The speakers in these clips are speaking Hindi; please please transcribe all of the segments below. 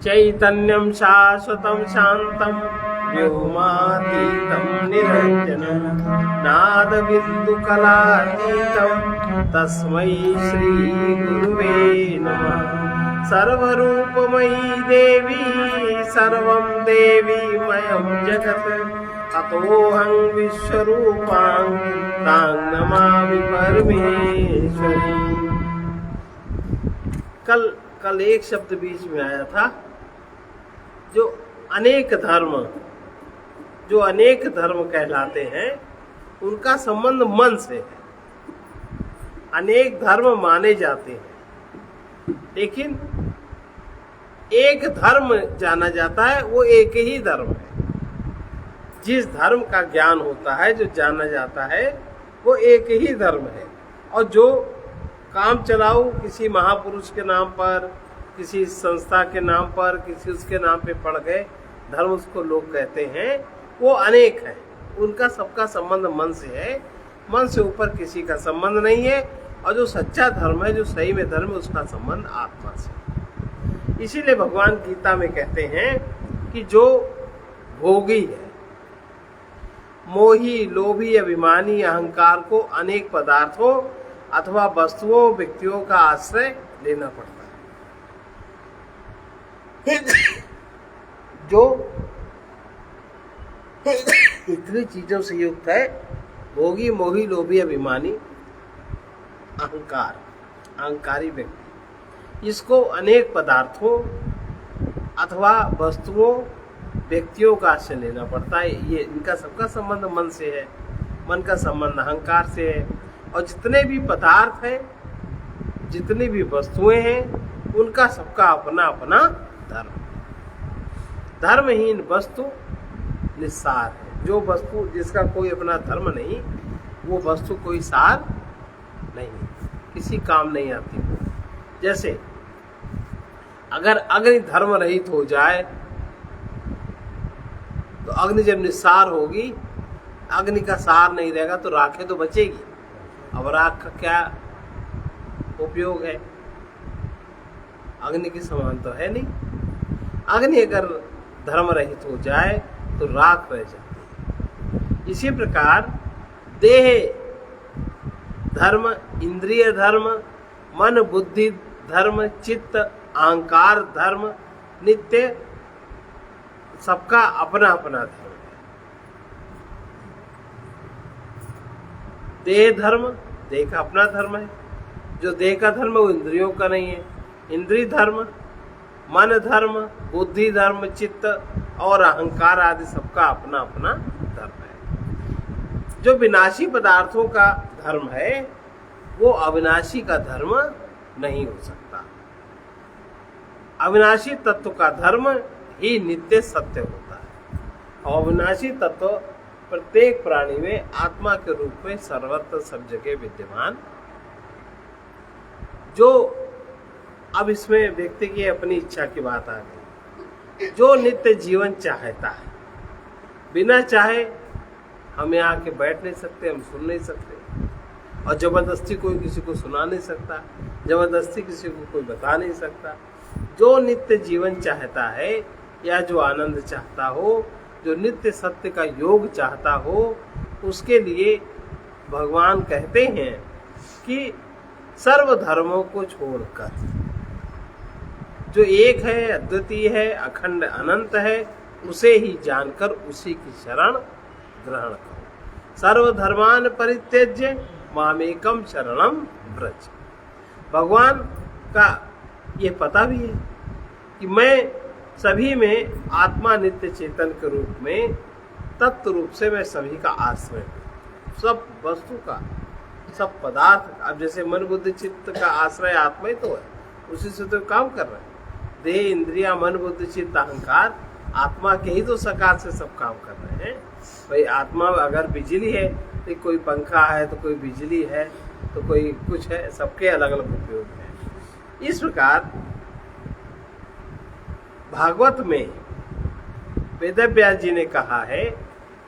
चैतन्यं शाश्वतं शान्तं व्योमातीतं निरञ्जनं नादबिन्दुकलातीतं तस्मै श्रीगुरुवे नमः। सर्वरूपमयी देवी सर्वं देवीमयं जगत् अतोऽहं विश्वरूपां तां नमामि परमेश्वरी। कल एक शब्द बीच में आया था, जो अनेक धर्म कहलाते हैं उनका संबंध मन से है। अनेक धर्म माने जाते हैं, लेकिन एक धर्म जाना जाता है, वो एक ही धर्म है। जिस धर्म का ज्ञान होता है, जो जाना जाता है, वो एक ही धर्म है। और जो काम चलाओ किसी महापुरुष के नाम पर, किसी संस्था के नाम पर, किसी उसके नाम पे पड़ गए धर्म, उसको लोग कहते हैं, वो अनेक है। उनका सबका संबंध मन से है, मन से ऊपर किसी का संबंध नहीं है। और जो सच्चा धर्म है, जो सही में धर्म है, उसका संबंध आत्मा से। इसीलिए भगवान गीता में कहते हैं कि जो भोगी है, मोही, लोभी, अभिमानी, अहंकार को अनेक पदार्थों अथवा वस्तुओं, व्यक्तियों का आश्रय लेना पड़ता है। जो इतनी चीजों से युक्त है, भोगी, मोही, लोभी, अभिमानी, अहंकारी व्यक्ति, इसको अनेक पदार्थों अथवा वस्तुओं, व्यक्तियों का आश्रय लेना पड़ता है। ये इनका सबका संबंध मन से है, मन का संबंध अहंकार से है। और जितने भी पदार्थ हैं, जितनी भी वस्तुएं हैं, उनका सबका अपना अपना धर्म। धर्महीन वस्तु निस्सार है। जो वस्तु जिसका कोई अपना धर्म नहीं, वो वस्तु कोई सार नहीं, किसी काम नहीं आती। जैसे अगर अग्नि धर्म रहित हो जाए तो अग्नि जब निस्सार होगी, अग्नि का सार नहीं रहेगा तो राखें तो बचेगी। अब राख का क्या उपयोग है? अग्नि के समान तो है नहीं। अग्नि अगर धर्म रहित हो जाए तो राख रह जाती है। इसी प्रकार देह धर्म, इंद्रिय धर्म, मन बुद्धि धर्म, चित्त अहंकार धर्म, नित्य, सबका अपना अपना धर्म है। देह धर्म, देह का अपना धर्म है। जो देह का धर्म है वो इंद्रियों का नहीं है। इंद्रिय धर्म, मन धर्म, बुद्धि धर्म, चित्त और अहंकार आदि सबका अपना अपना धर्म है। जो विनाशी पदार्थों का धर्म है, वो अविनाशी का धर्म नहीं हो सकता। अविनाशी तत्व का धर्म ही नित्य सत्य होता है। और अविनाशी तत्व प्रत्येक प्राणी में आत्मा के रूप में सर्वत्र सब जगह विद्यमान। जो अब इसमें व्यक्ति की अपनी इच्छा की बात आ गई। जो नित्य जीवन चाहता है, बिना चाहे हम यहाँ आके बैठ नहीं सकते, हम सुन नहीं सकते, और जबरदस्ती कोई किसी को सुना नहीं सकता, जबरदस्ती किसी को कोई बता नहीं सकता। जो नित्य जीवन चाहता है, या जो आनंद चाहता हो, जो नित्य सत्य का योग चाहता हो, उसके लिए भगवान कहते हैं कि सर्व धर्मों को छोड़कर, जो एक है, अद्वितीय है, अखंड अनंत है, उसे ही जानकर उसी की शरण ग्रहण करो। सर्वधर्मान परित्यज्य मामेकम शरणम व्रज। भगवान का ये पता भी है कि मैं सभी में आत्मा नित्य चेतन के रूप में, तत्व रूप से मैं सभी का आश्रय हूँ। सब वस्तु का, सब पदार्थ। अब जैसे मन बुद्धि चित्त का आश्रय आत्मा ही तो है, उसी से तो काम कर रहे हैं। देह इंद्रिया मन बुद्धि चित्त अहंकार आत्मा के ही तो सकार से सब काम कर रहे हैं। भाई आत्मा अगर बिजली है तो कोई पंखा है, तो कोई बिजली है, तो कोई कुछ है, सबके अलग अलग उपयोग है। इस प्रकार भागवत में वेदव्यास जी ने कहा है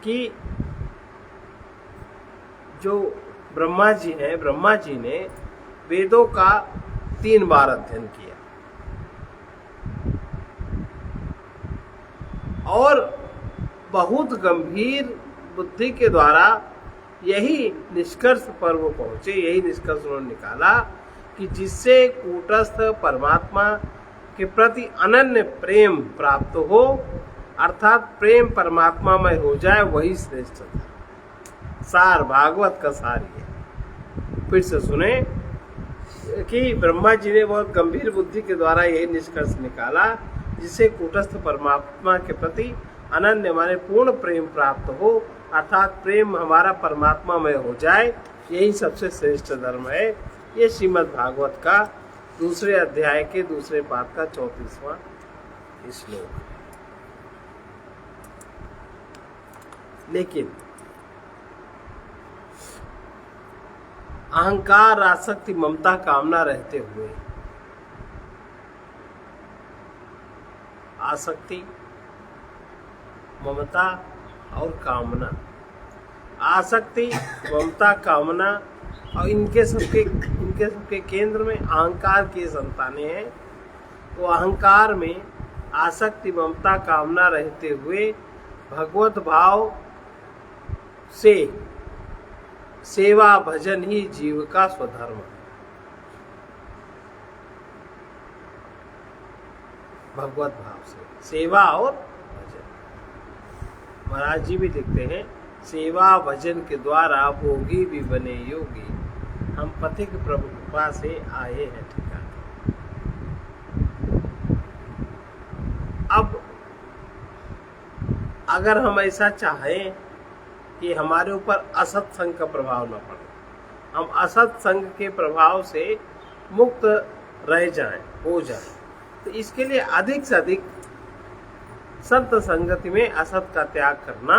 कि जो ब्रह्मा जी हैं, ब्रह्मा जी ने वेदों का 3 बार अध्ययन किया। और बहुत गंभीर बुद्धि के द्वारा यही निष्कर्ष पर वो पहुंचे, यही निष्कर्ष उन्होंने निकाला कि जिससे कूटस्थ परमात्मा के प्रति अनन्य प्रेम प्राप्त हो, अर्थात प्रेम परमात्मा में हो जाए, वही श्रेष्ठ था। सार भागवत का सार ये। फिर से सुने कि ब्रह्मा जी ने बहुत गंभीर बुद्धि के द्वारा यही निष्कर्ष निकाला, जिससे कूटस्थ परमात्मा के प्रति अनन्य माने पूर्ण प्रेम प्राप्त हो, अर्थात प्रेम हमारा परमात्मा में हो जाए, यही सबसे श्रेष्ठ धर्म है। ये श्रीमद् भागवत का दूसरे अध्याय के दूसरे पाद का 34वां श्लोक। लेकिन अहंकार, आसक्ति, ममता, कामना रहते हुए, आसक्ति, ममता और कामना, आसक्ति, ममता, कामना और इनके सबके केंद्र में अहंकार की संतानें हैं। तो अहंकार में आसक्ति, ममता, कामना रहते हुए भगवत भाव से सेवा भजन ही जीव का स्वधर्म है। भगवत भाव से सेवा और भजन। महाराज जी भी लिखते हैं, सेवा भजन के द्वारा भोगी भी बने योगी, हम पथिक प्रभु कृपा से आए हैं ठिकाने। अब अगर हम ऐसा चाहें कि हमारे ऊपर असत संग का प्रभाव न पड़े, हम असत संग के प्रभाव से मुक्त रह जाएं, हो जाएं, तो इसके लिए अधिक से अधिक संत संगति में असत का त्याग करना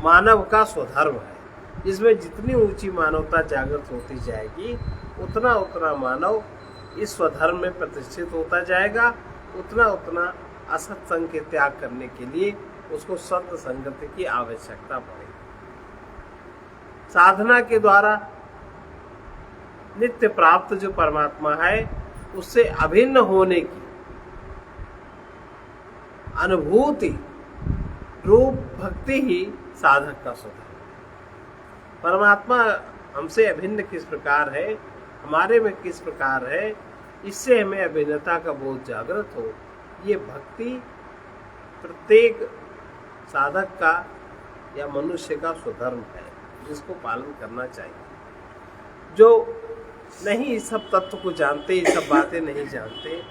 मानव का स्वधर्म है। इसमें जितनी ऊंची मानवता जागृत होती जाएगी, उतना उतना मानव इस स्वधर्म में प्रतिष्ठित होता जाएगा, उतना उतना असत संग के त्याग करने के लिए उसको सत संगति की आवश्यकता पड़ेगी। साधना के द्वारा नित्य प्राप्त जो परमात्मा है, उससे अभिन्न होने की अनुभूति रूप भक्ति ही साधक का स्वधर्म। परमात्मा हमसे अभिन्न किस प्रकार है, हमारे में किस प्रकार है, इससे हमें अभिन्नता का बोध जागृत हो, ये भक्ति प्रत्येक साधक का या मनुष्य का स्वधर्म है, जिसको पालन करना चाहिए। जो नहीं इस सब तत्व को जानते, ये सब बातें नहीं जानते,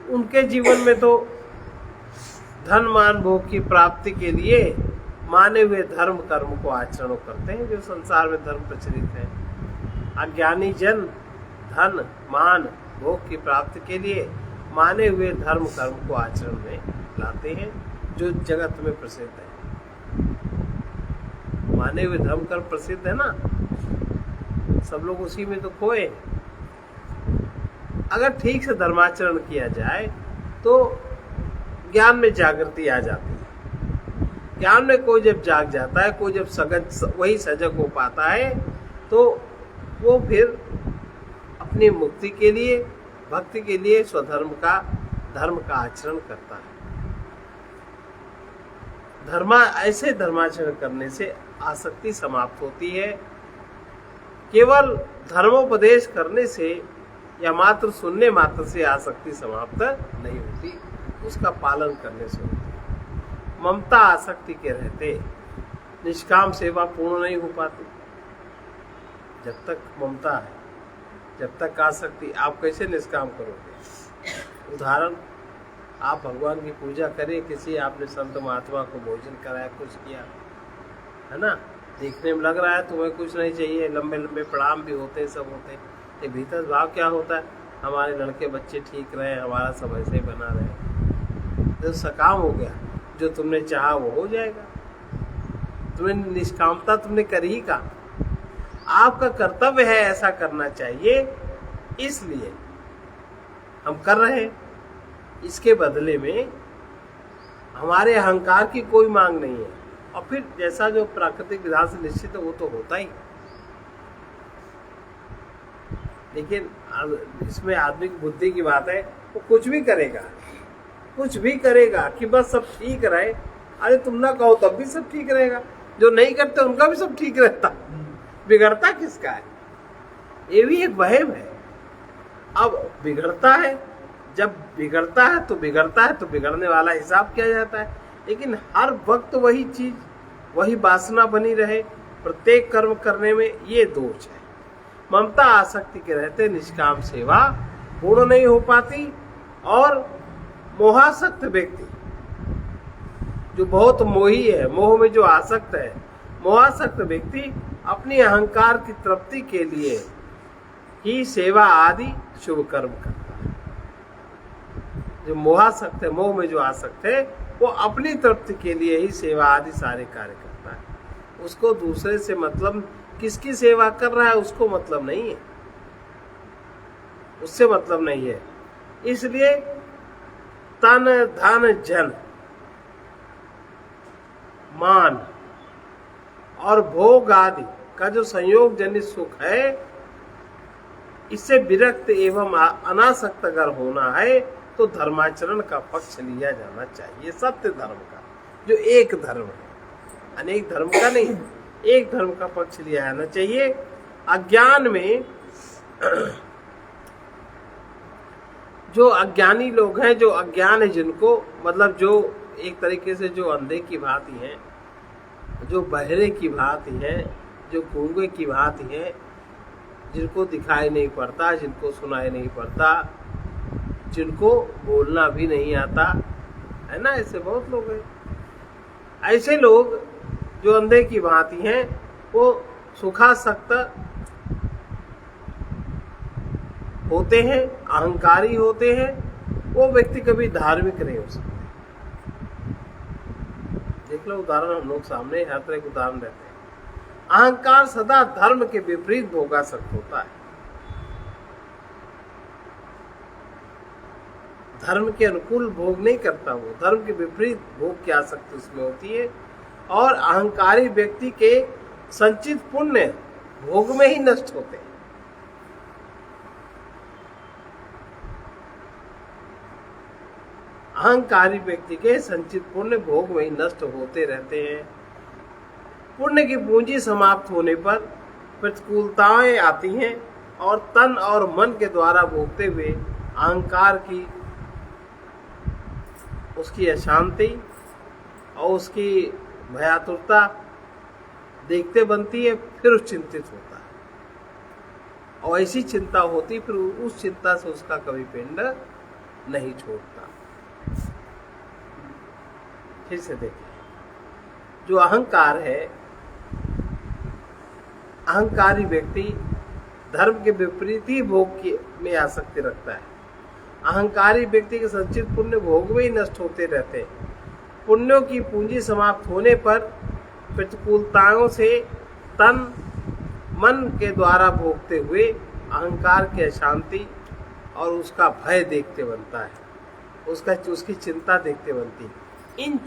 उनके जीवन में तो धन मान भोग की प्राप्ति के लिए माने हुए धर्म कर्म को आचरण करते हैं, जो संसार में धर्म प्रचलित है। अज्ञानी जन धन मान भोग की प्राप्ति के लिए माने हुए धर्म कर्म को आचरण में लाते हैं, जो जगत में प्रसिद्ध है। माने हुए धर्म कर्म प्रसिद्ध है ना, सब लोग उसी में तो खोए। अगर ठीक से धर्माचरण किया जाए तो ज्ञान में जागृति आ जाती है। ज्ञान में कोई जब जाग जाता है, कोई जब वही सजग हो पाता है, तो वो फिर अपनी मुक्ति के लिए, भक्ति के लिए स्वधर्म का धर्म का आचरण करता है। ऐसे धर्माचरण करने से आसक्ति समाप्त होती है। केवल धर्मोपदेश करने से या मात्र सुनने मात्र से आसक्ति समाप्त नहीं होती, उसका पालन करने से होती है। ममता आसक्ति के रहते निष्काम सेवा पूर्ण नहीं हो पाती। जब तक ममता है, जब तक आसक्ति, आप कैसे निष्काम करोगे? उदाहरण, आप भगवान की पूजा करें, किसी आपने संत महात्मा को भोजन कराया, कुछ किया, है ना, देखने में लग रहा है तुम्हें कुछ नहीं चाहिए, लंबे लंबे प्रणाम भी होते हैं, सब होते हैं, ये भीतर भाव क्या होता है? हमारे लड़के बच्चे ठीक रहे, हमारा सब ऐसे ही बना रहे। तो सकाम हो गया, जो तुमने चाहा वो हो जाएगा। तुम्हें निष्कामता तुमने कर ही का, आपका कर्तव्य है ऐसा करना चाहिए, इसलिए हम कर रहे हैं। इसके बदले में हमारे अहंकार की कोई मांग नहीं है, और फिर जैसा जो प्राकृतिक विधान से निश्चित है वो तो होता ही। लेकिन इसमें आदमी की बुद्धि की बात है, वो कुछ भी करेगा, कुछ भी करेगा कि बस सब ठीक रहे, अरे तुम ना कहो तब भी सब ठीक रहेगा, जो नहीं करते उनका भी सब ठीक रहता, बिगड़ता किसका है? ये भी एक वहम है। अब बिगड़ता है, जब बिगड़ता है तो बिगड़ने वाला हिसाब किया जाता है, लेकिन हर वक्त वही चीज, वही वासना बनी रहे प्रत्येक कर्म करने में, ये दोष है। ममता आसक्ति के रहते निष्काम सेवा पूर्ण नहीं हो पाती, और मोहासक्त व्यक्ति जो बहुत मोही है, मोह में जो आसक्त है, मोहासक्त व्यक्ति अपनी अहंकार की तृप्ति के लिए ही सेवा आदि शुभ कर्म करता है। जो मोहासक्त है, मोह में जो आसक्त है, वो अपनी तृप्ति के लिए ही सेवा आदि सारे कार्य करता है। उसको दूसरे से मतलब, किसकी सेवा कर रहा है उसको मतलब नहीं है, उससे मतलब नहीं है। इसलिए तन धन जन मान और भोग आदि का जो संयोग जनित सुख है, इससे विरक्त एवं अनासक्त अगर होना है तो धर्माचरण का पक्ष लिया जाना चाहिए, सत्य धर्म का, जो एक धर्म है, अनेक धर्म का नहीं है, एक धर्म का पक्ष लिया जाना चाहिए। अज्ञान में जो अज्ञानी लोग हैं, जो अज्ञान है जिनको, मतलब जो एक तरीके से जो अंधे की भांति हैं, जो बहरे की भांति हैं, जो गूंगे की भांति हैं, जिनको दिखाई नहीं पड़ता, जिनको सुनाई नहीं पड़ता, जिनको बोलना भी नहीं आता है ना, ऐसे बहुत लोग हैं। ऐसे लोग जो अंधे की भांति हैं, वो सुखासक्त होते हैं, अहंकारी होते हैं, वो व्यक्ति कभी धार्मिक नहीं हो सकते। देख लो उदाहरण हम लोग सामने हर तरह के उदाहरण रहते हैं। अहंकार सदा धर्म के विपरीत भोगासक्त होता है, धर्म के अनुकूल भोग नहीं करता, वो धर्म के विपरीत भोग की आसक्ति उसमें होती है। और अहंकारी व्यक्ति के संचित पुण्य भोग में ही नष्ट होते हैं। अहंकारी व्यक्ति के संचित पुण्य भोग में ही नष्ट होते रहते हैं। पुण्य की पूंजी समाप्त होने पर प्रतिकूलताएं आती हैं, और तन और मन के द्वारा भोगते हुए अहंकार की, उसकी अशांति और उसकी भयातुरता देखते बनती है, फिर चिंतित होता है, और ऐसी चिंता होती, फिर उस चिंता से उसका कभी पिंड नहीं छोड़ता। फिर से देखिए, जो अहंकार है, अहंकारी व्यक्ति धर्म के विपरीत ही भोग में आसक्ति रखता है। अहंकारी व्यक्ति के संचित पुण्य भोग में ही नष्ट होते रहते हैं। पुण्यों की पूंजी समाप्त होने पर प्रतिकूलताओं से तन मन के द्वारा भोगते हुए अहंकार की अशांति और उसका भय देखते बनता है, उसकी चिंता देखते बनती है। इन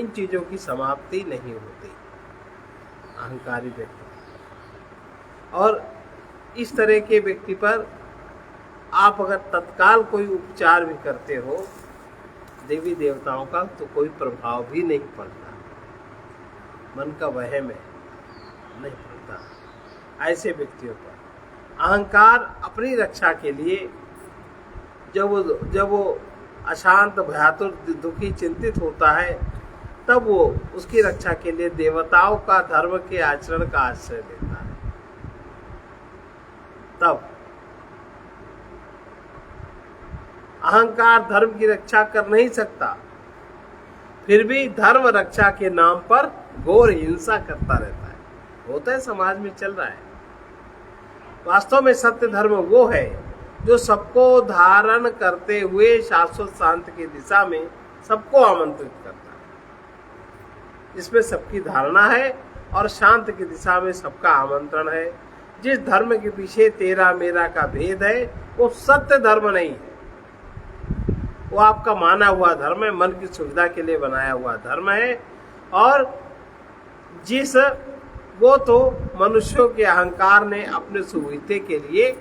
चीजों की समाप्ति नहीं होती अहंकारी व्यक्ति। और इस तरह के व्यक्ति पर आप अगर तत्काल कोई उपचार भी करते हो देवी देवताओं का, तो कोई प्रभाव भी नहीं पड़ता, मन का वहम है, नहीं पड़ता ऐसे व्यक्तियों पर। अहंकार अपनी रक्षा के लिए जब वो अशांत, भयातुर, दुखी, चिंतित होता है, तब वो उसकी रक्षा के लिए देवताओं का धर्म के आचरण का आश्रय लेता है। तब अहंकार धर्म की रक्षा कर नहीं सकता, फिर भी धर्म रक्षा के नाम पर घोर हिंसा करता रहता है। होता है, समाज में चल रहा है। वास्तव में सत्य धर्म वो है जो सबको धारण करते हुए शाश्वत शांति की दिशा में सबको आमंत्रित करता है, जिसमें सबकी धारणा है और शांति की दिशा में सबका आमंत्रण है। जिस धर्म के पीछे तेरा मेरा का भेद है, वो सत्य धर्म नहीं है, वो आपका माना हुआ धर्म है, मन की सुविधा के लिए बनाया हुआ धर्म है। और वो तो मनुष्यों के अहंकार ने अपने सुविधे के लिए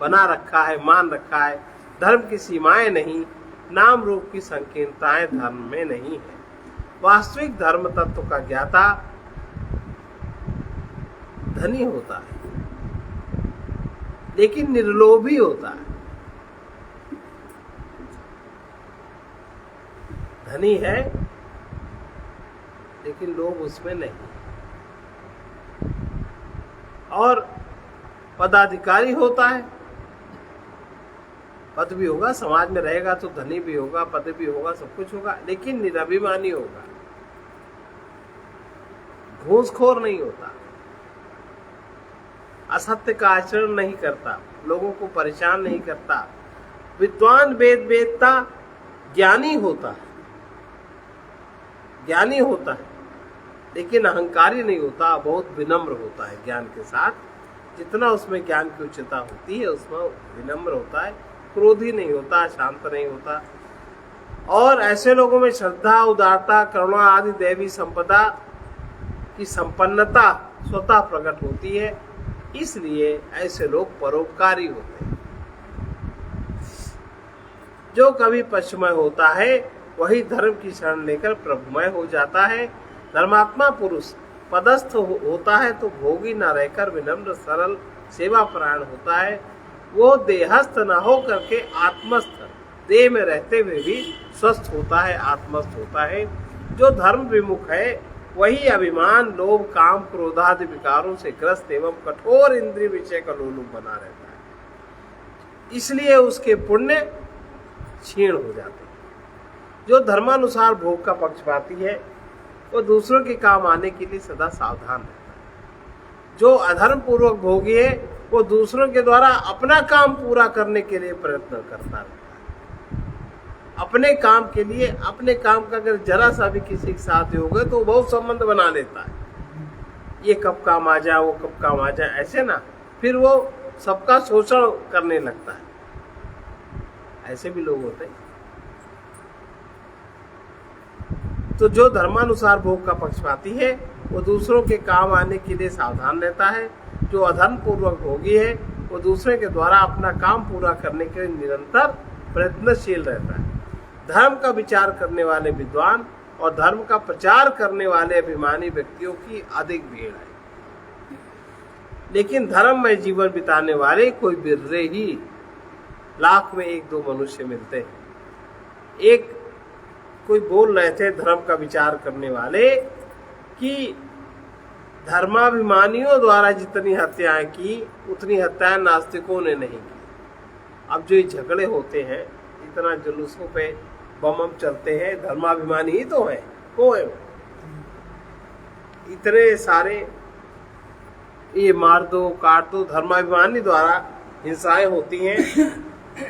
बना रखा है, मान रखा है। धर्म की सीमाएं नहीं, नाम रूप की संकीर्णताएं धर्म में नहीं है। वास्तविक धर्म तत्व का ज्ञाता धनी होता है, लेकिन निर्लोभी होता है। धनी है लेकिन लोभ उसमें नहीं। और पदाधिकारी होता है, पद भी होगा, समाज में रहेगा तो धनी भी होगा, पद भी होगा, सब कुछ होगा, लेकिन निरभिमानी होगा, घूसखोर नहीं होता, असत्य का आचरण नहीं करता, लोगों को परेशान नहीं करता। विद्वान वेद वेदता ज्ञानी होता है, ज्ञानी होता है, लेकिन अहंकारी नहीं होता, बहुत विनम्र होता है। ज्ञान के साथ जितना उसमें ज्ञान की उच्चता होती है उसमें विनम्र होता है, क्रोधी नहीं होता, शांत नहीं होता। और ऐसे लोगों में श्रद्धा, उदारता, करुणा आदि दैवी संपदा की संपन्नता स्वतः प्रकट होती है, इसलिए ऐसे लोग परोपकारी होते हैं। जो कभी पश्चिमय होता है वही धर्म की शरण लेकर प्रभुमय हो जाता है। धर्मात्मा पुरुष पदस्थ होता है तो भोगी न रहकर विनम्र, सरल, सेवापरायण होता है। वो देहस्थ न हो करके आत्मस्थ, देह में रहते हुए भी स्वस्थ होता है, आत्मस्थ होता है। जो धर्म विमुख है वही अभिमान, लोभ, काम, क्रोधादि विकारों से ग्रस्त एवं कठोर इंद्रिय विषय का लोलुप बना रहता है, इसलिए उसके पुण्य क्षीण हो जाते हैं। जो धर्मानुसार भोग का पक्षपाती है वो दूसरों के काम आने के लिए सदा सावधान रहता है। जो अधर्म पूर्वक भोगी है वो दूसरों के द्वारा अपना काम पूरा करने के लिए प्रयत्न करता रहता है। अपने काम के लिए, अपने काम का अगर जरा सा भी किसी के साथ होगा तो बहुत संबंध बना लेता है, ये कब काम आ जाए, वो कब काम आ जाए, ऐसे ना, फिर वो सबका शोषण करने लगता है। ऐसे भी लोग होते हैं। तो जो धर्मानुसार भोग का पक्षपाती है वो दूसरों के काम आने के लिए सावधान रहता है। जो अधर्म पूर्वक भोगी है वो दूसरे के द्वारा अपना काम पूरा करने के लिए निरंतर प्रयत्नशील रहता है। धर्म का विचार करने वाले विद्वान और धर्म का प्रचार करने वाले अभिमानी व्यक्तियों की अधिक भीड़ है, लेकिन धर्म में जीवन बिताने वाले कोई बिररे ही, लाख में एक दो मनुष्य मिलते हैं। एक कोई बोल रहे थे धर्म का विचार करने वाले कि धर्माभिमानियों द्वारा जितनी हत्याएं की उतनी हत्याएं नास्तिकों ने नहीं की। अब जो ये झगड़े होते हैं, इतना जुलूसों पे बम चलते हैं, धर्माभिमानी ही तो है, वो है इतने सारे, ये मार दो, काट दो, धर्माभिमानी द्वारा हिंसाएं होती हैं।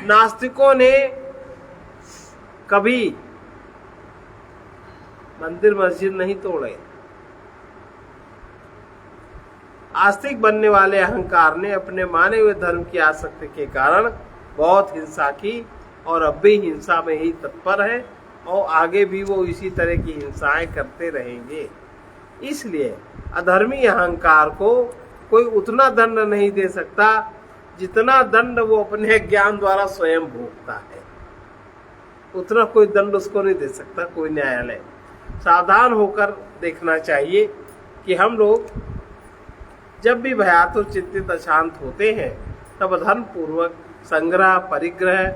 नास्तिकों ने कभी मंदिर मस्जिद नहीं तोड़े। आस्तिक बनने वाले अहंकार ने अपने माने हुए धर्म की आसक्ति के कारण बहुत हिंसा की और अब भी हिंसा में ही तत्पर है और आगे भी वो इसी तरह की हिंसाएं करते रहेंगे। इसलिए अधर्मी अहंकार को कोई उतना दंड नहीं दे सकता जितना दंड वो अपने ज्ञान द्वारा स्वयं भोगता है। उतना कोई दंड उसको नहीं दे सकता कोई न्यायालय। सावधान होकर देखना चाहिए कि हम लोग जब भी भयातुर, चिंतित, अशांत होते हैं तब अधर्म पूर्वक संग्रह, परिग्रह,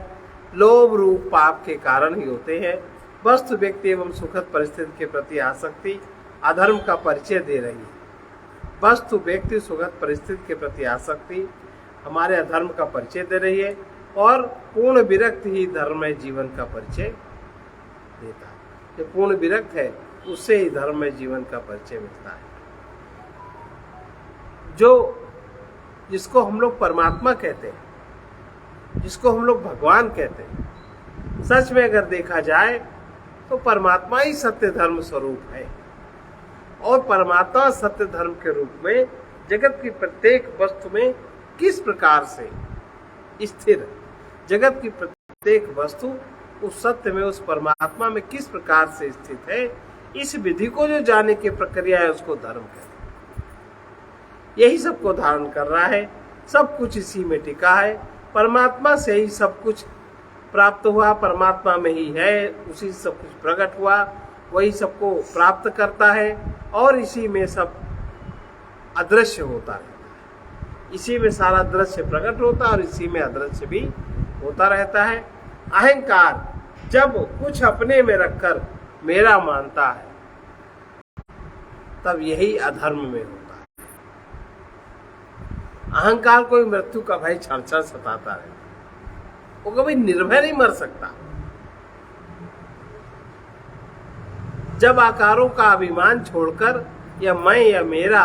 लोभ रूप पाप के कारण ही होते हैं। वस्तु, व्यक्ति एवं सुखद परिस्थिति के प्रति आसक्ति अधर्म का परिचय दे रही है। वस्तु, व्यक्ति, सुखद परिस्थिति के प्रति आसक्ति हमारे अधर्म का परिचय दे रही है और पूर्ण विरक्त ही धर्म में जीवन का परिचय देता है। जो पूर्ण विरक्त है उससे ही धर्म में जीवन का परिचय मिलता है। जिसको हम लोग परमात्मा कहते हैं, जिसको हम लोग भगवान कहते हैं, सच में अगर देखा जाए तो परमात्मा ही सत्य धर्म स्वरूप है और परमात्मा सत्य धर्म के रूप में जगत की प्रत्येक वस्तु में किस प्रकार से स्थिर, जगत की प्रत्येक वस्तु उस सत्य में, उस परमात्मा में किस प्रकार से स्थित है, इस विधि को जो जानने की प्रक्रिया है उसको धर्म कहते हैं। यही सबको धारण कर रहा है, सब कुछ इसी में टिका है। परमात्मा से ही सब कुछ प्राप्त हुआ परमात्मा में ही है, उसी से सब कुछ प्रकट हुआ, वही सबको प्राप्त करता है और इसी में सब अदृश्य होता है। इसी में सारा दृश्य प्रकट होता है और इसी में अदृश्य भी होता रहता है। अहंकार जब कुछ अपने में रखकर मेरा मानता है तब यही अधर्म में होता है। अहंकार को मृत्यु का भय क्षण क्षण सताता है, वो कभी निर्भय नहीं मर सकता। जब आकारों का अभिमान छोड़कर या मैं या मेरा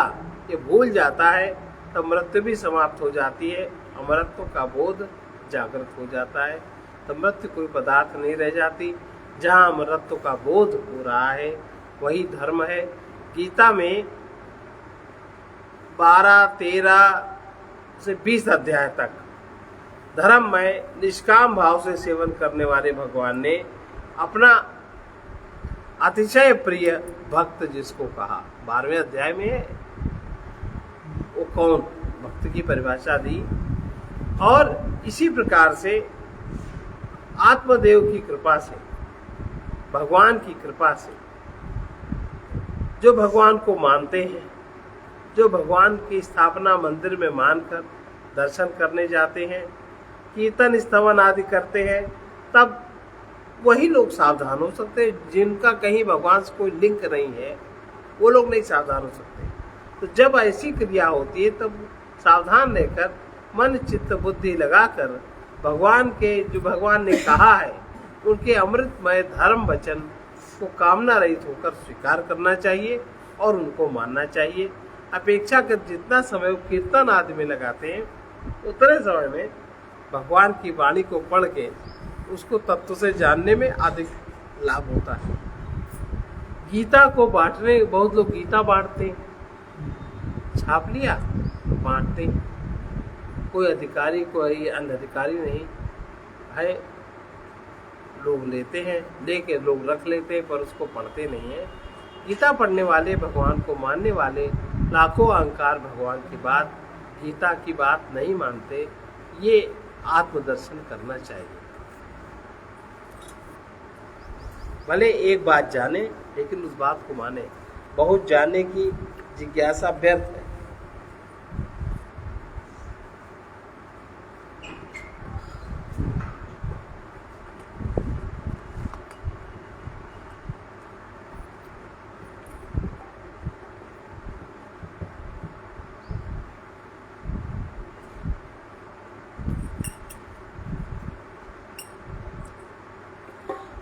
ये भूल जाता है तब मृत्यु भी समाप्त हो जाती है, अमरत्व का बोध जागृत हो जाता है, तब मृत्यु कोई पदार्थ नहीं रह जाती। जहाँ अमरत्व का बोध हो रहा है वही धर्म है। गीता में 12, 13 से 20 अध्याय तक धर्म में निष्काम भाव से सेवन करने वाले भगवान ने अपना अतिशय प्रिय भक्त जिसको कहा 12वें अध्याय में, वो कौन भक्त की परिभाषा दी। और इसी प्रकार से आत्मदेव की कृपा से, भगवान की कृपा से जो भगवान को मानते हैं, जो भगवान की स्थापना मंदिर में मानकर दर्शन करने जाते हैं, कीर्तन स्तवन आदि करते हैं, तब वही लोग सावधान हो सकते हैं। जिनका कहीं भगवान से कोई लिंक नहीं है वो लोग नहीं सावधान हो सकते। तो जब ऐसी क्रिया होती है तब सावधान रहकर मन चित्त बुद्धि लगाकर भगवान के जो भगवान ने कहा है उनके अमृतमय धर्म वचन को कामना रहित होकर स्वीकार करना चाहिए और उनको मानना चाहिए। अपेक्षाकृत जितना समय वो कीर्तन आदि में लगाते हैं उतने समय में भगवान की वाणी को पढ़ के उसको तत्व से जानने में अधिक लाभ होता है। गीता को बांटने, बहुत लोग गीता बांटते, छाप लिया बांटते, कोई अधिकारी कोई अनधिकारी नहीं है, लोग लेते हैं, लेके लोग रख लेते हैं पर उसको पढ़ते नहीं है। गीता पढ़ने वाले, भगवान को मानने वाले लाखों अहंकार भगवान की बात, गीता की बात नहीं मानते। ये आत्मदर्शन करना चाहिए। भले एक बात जाने लेकिन उस बात को माने। बहुत जानने की जिज्ञासा व्यर्थ है।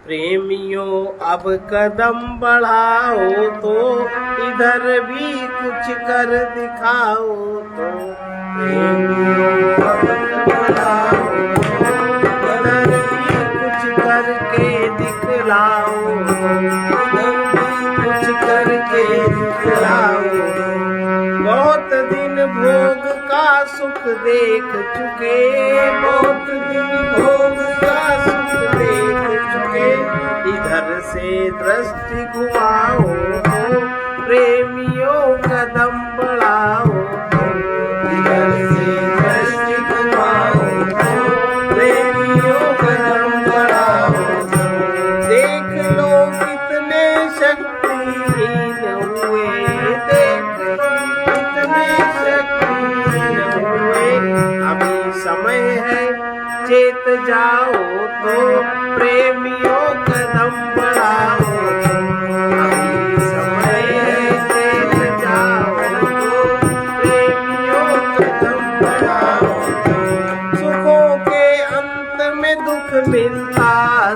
प्रेमियों अब कदम बढ़ाओ तो इधर भी कुछ कर दिखाओ तो, प्रेमियों अब कदम बढ़ाओ तो इधर भी कुछ करके दिखलाओ, इधर भी कुछ करके दिखलाओ। बहुत दिन भोग का सुख देख चुके, बहुत दिन भोग का सुख देख चुके, इधर से दृष्टि घुमाओ तो प्रेमियों कदम बढ़ाओ तो, इधर से दृष्टि घुमाओ तो प्रेमियों कदम बढ़ाओ तो। देख लो कितने शक्तिहीन हुए, देख लो कितने शक्तिहीन हुए, अभी समय है चेत जाओ तो प्रेमियों कदम बढ़ाओ तो, अभी समय है चेत जाओ तो प्रेमियों कदम बढ़ाओ तो। सुखों के अंत में दुख मिलता,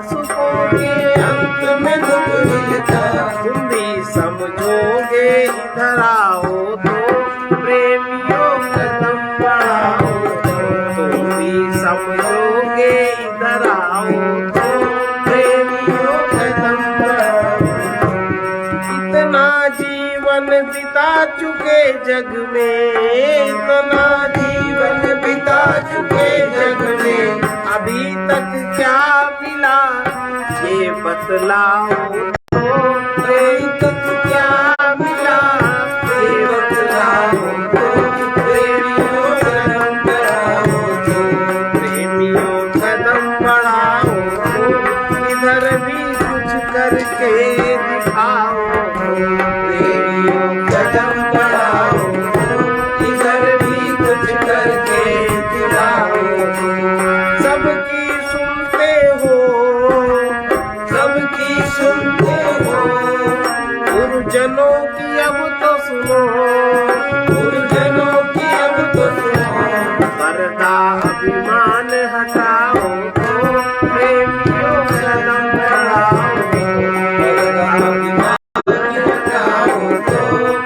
सुखों के अंत में दुख मिलता, तुम भी समझोगे इधर आओ तो प्रेमियों कदम बढ़ाओ तो, तुम भी समझोगे इधर आओ तो प्रेमियों कदम बढ़ाओ। इतना जीवन बिता चुके जग में, इतना जीवन बिता चुके जग में, अभी तक क्या मिला ये बतलाओ तो, अभी तक क्या मिला ये बतलाओ तो प्रेमियों कदम बढ़ाओ तो, प्रेमियों कदम बढ़ाओ करके दिखाओ, प्रेमियों कदम बढ़ाओ, इधर भी कुछ करके दिखाओ। सबकी सुनते हो, सबकी सुनते हो, गुरुजनों की अब तो सुनो, गुरुजनों की अब तो सुनो। पर्दा अभिमान हटाओ, प्रेमियों कदम बढ़ाओ, पर्दा अभिमान हटाओ तो,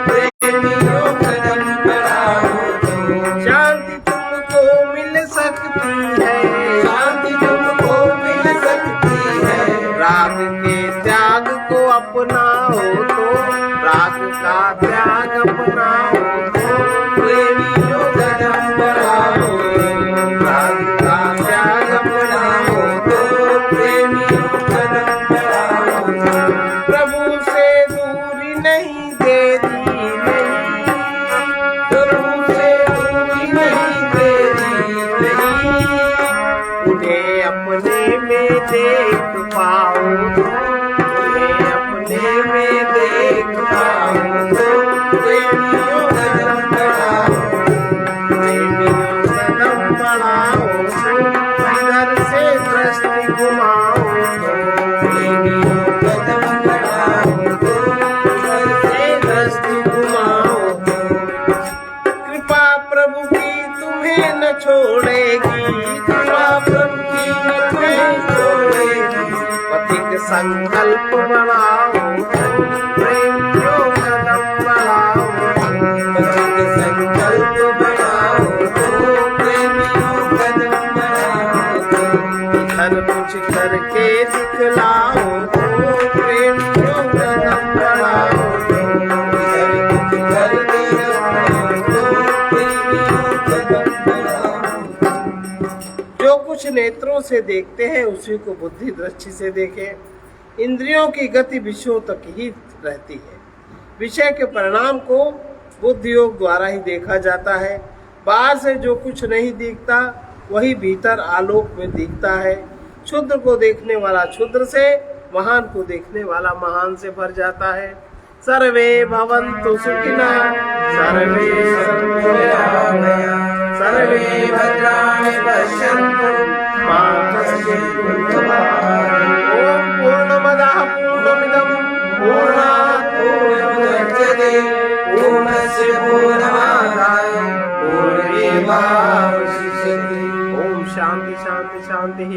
प्रेमियों कदम बढ़ाओ तो। शांति तुमको मिल सकती है, शांति तुमको मिल सकती है। राग के त्याग को अपनाओ तो, राग का त्याग अपनाओ तो, प्रेमियों कदम बढ़ाओ, राग का त्याग अपनाओ तो, प्रेमियों कदम बढ़ाओ तो। प्रभु से दूरी नहीं देरी नहीं, प्रभु से दूरी नहीं तेरी नहीं। उन्हें अपने में देख पाओ तो, उन्हें अपने में देख पाओ तो, प्रेमियों कदम बढ़ाओ, प्रेमियों कदम बढ़ाओ तो, इधर से दृष्टि घुमाओ तो, प्रेमियों कदम बढ़ाओ तो, इधर से दृष्टि घुमाओ तो। कृपा प्रभु की तुम्हें न छोड़ेगी, कृपा प्रभु की न छोड़ेगी। पथिक संकल्प बढ़ाओ, प्रेमियों कदम बढ़ाओ, पथिक संकल्प बढ़ाओ तो, प्रेमियों कदम बढ़ाओ तो। धन कुछ करके दिखलाओ तो, प्रेमियों कदम बढ़ाओ, इधर कुछ करके दिखाओ तो, प्रेमियों कदम बढ़ाओ। जो कुछ नेत्रों से देखते हैं उसी को बुद्धि दृष्टि से देखें। इंद्रियों की गति विषयों तक ही रहती है, विषय के परिणाम को बुद्धि योग द्वारा ही देखा जाता है। बाहर से जो कुछ नहीं दिखता वही भीतर आलोक में दिखता है। क्षुद्र को देखने वाला क्षुद्र से, महान को देखने वाला महान से भर जाता है। सर्वे भवन्तु सुखिनः, सर्वे सन्तु निरामया, सर्वे भद्राणि पश्यन्तु मा कश्चित् दुःखभाग्। ओम पूर्णमदः पूर्णमिदं पूर्णात् पूर्णमुदच्यते, पूर्णस्य पूर्णमादाय पूर्णमेवावशिष्यते। ओम शांति शांति शांति।